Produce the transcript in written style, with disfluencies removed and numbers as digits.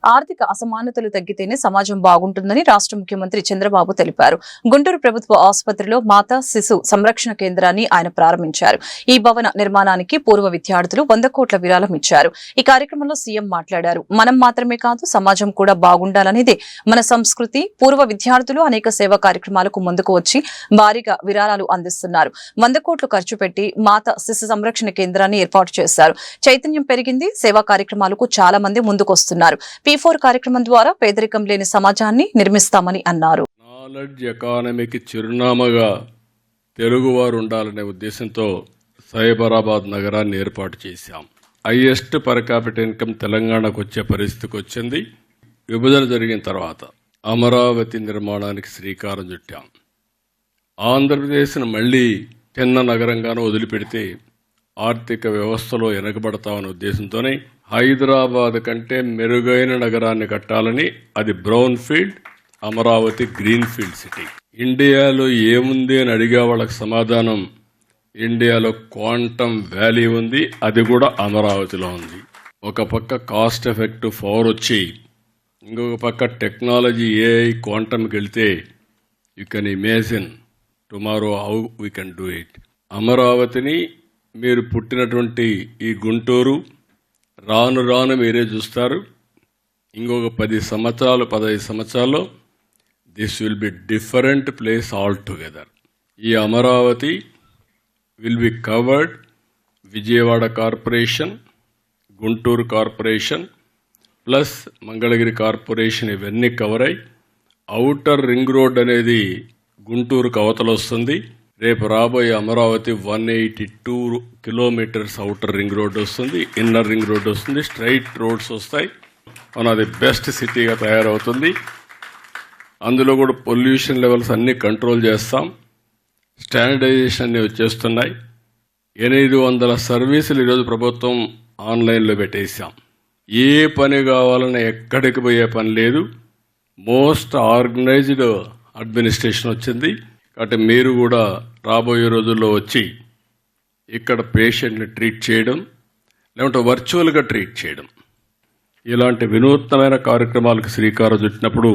ఆర్థిక అసమానతలు తగ్గితేనే సమాజం బాగుంటుందని రాష్ట్ర ముఖ్యమంత్రి చంద్రబాబు తెలిపారు. గుంటూరు ప్రభుత్వ ఆసుపత్రిలో మాతా శిశు సంరక్షణ కేంద్రాన్ని ఆయన ప్రారంభించారు. ఈ భవన నిర్మాణానికి పూర్వ విద్యార్థులు 100 కోట్ల విరాళం ఇచ్చారు. ఈ కార్యక్రమంలో సీఎం మాట్లాడారు. మనం మాత్రమే కాదు, సమాజం కూడా బాగుండాలనేదే మన సంస్కృతి. పూర్వ విద్యార్థులు అనేక సేవా కార్యక్రమాలకు ముందుకు వచ్చి భారీగా విరాళాలు అందిస్తున్నారు. 100 కోట్లు ఖర్చు పెట్టి మాతా శిశు సంరక్షణ కేంద్రాన్ని ఏర్పాటు చేశారు. చైతన్యం పెరిగింది. సేవా కార్యక్రమాలకు చాలా మంది ముందుకొస్తున్నారు. P4 కార్యక్రమం ద్వారా పేదరికం లేని సమాజాన్ని నిర్మిస్తామని అన్నారు. నాలెడ్జ్ ఎకానమీకి చిరునామాగా తెలుగువారు ఉండాలనే ఉద్దేశంతో సైబరాబాద్ నగరాన్ని ఏర్పాటు చేశాం. హైయెస్ట్ పర్ క్యాపిటల్ ఇన్కమ్ తెలంగాణకు వచ్చే పరిస్థితికి వచ్చింది. విభజన జరిగిన తర్వాత అమరావతి నిర్మాణానికి శ్రీకారం చుట్టాం. ఆంధ్రప్రదేశ్ను మళ్లీ చిన్న నగరంగానూ వదిలిపెడితే ఆర్థిక వ్యవస్థలో వెనకబడతామనే ఉద్దేశంతోనే హైదరాబాద్ కంటే మెరుగైన నగరాన్ని కట్టాలని, అది brown field, Amaravati green field city. ఇండియాలో ఏముంది అని అడిగే వాళ్ళకి సమాధానం, ఇండియాలో క్వాంటమ్ వ్యాలీ ఉంది, అది కూడా అమరావతిలో ఉంది. ఒక పక్క కాస్ట్ ఎఫెక్టివ్ పవర్ వచ్చి, ఇంకొక పక్క టెక్నాలజీ ఏఐ క్వాంటమ్కి వెళ్తే you can imagine tomorrow how we can do it. అమరావతిని మీరు పుట్టినటువంటి ఈ గుంటూరు రాను రాను మీరే చూస్తారు. ఇంకొక 10 సంవత్సరాలు 15 సంవత్సరాల్లో this will be different place all together. ఈ Amaravati will be covered. Vijayawada corporation, Guntur corporation plus Mangalagiri corporation ఇవన్నీ కవర్ అయ్యి ఔటర్ రింగ్ రోడ్ అనేది గుంటూరుకు అవతల వస్తుంది. రేపు రాబోయే Amaravati 182 kilometres outer ring road వస్తుంది, ఇన్నర్ రింగ్ రోడ్ వస్తుంది, స్ట్రైట్ రోడ్స్ వస్తాయి. వన్ ఆఫ్ ది బెస్ట్ సిటీగా తయారవుతుంది. అందులో కూడా పొల్యూషన్ లెవెల్స్ అన్నీ కంట్రోల్ చేస్తాం. స్టాండర్డైజేషన్ అన్నీ వచ్చేస్తున్నాయి. 800 సర్వీసులు ఈరోజు ప్రభుత్వం ఆన్లైన్లో పెట్టేశాం. ఏ పని కావాలన్నా ఎక్కడికి పోయే పని లేదు. మోస్ట్ ఆర్గనైజ్డ్ అడ్మినిస్ట్రేషన్ వచ్చింది. కాబట్టి మీరు కూడా రాబోయే రోజుల్లో వచ్చి ఇక్కడ పేషెంట్ని ట్రీట్ చేయడం, లేకుంటే వర్చువల్గా ట్రీట్ చేయడం, ఇలాంటి వినూత్నమైన కార్యక్రమాలకు శ్రీకారం చుట్టినప్పుడు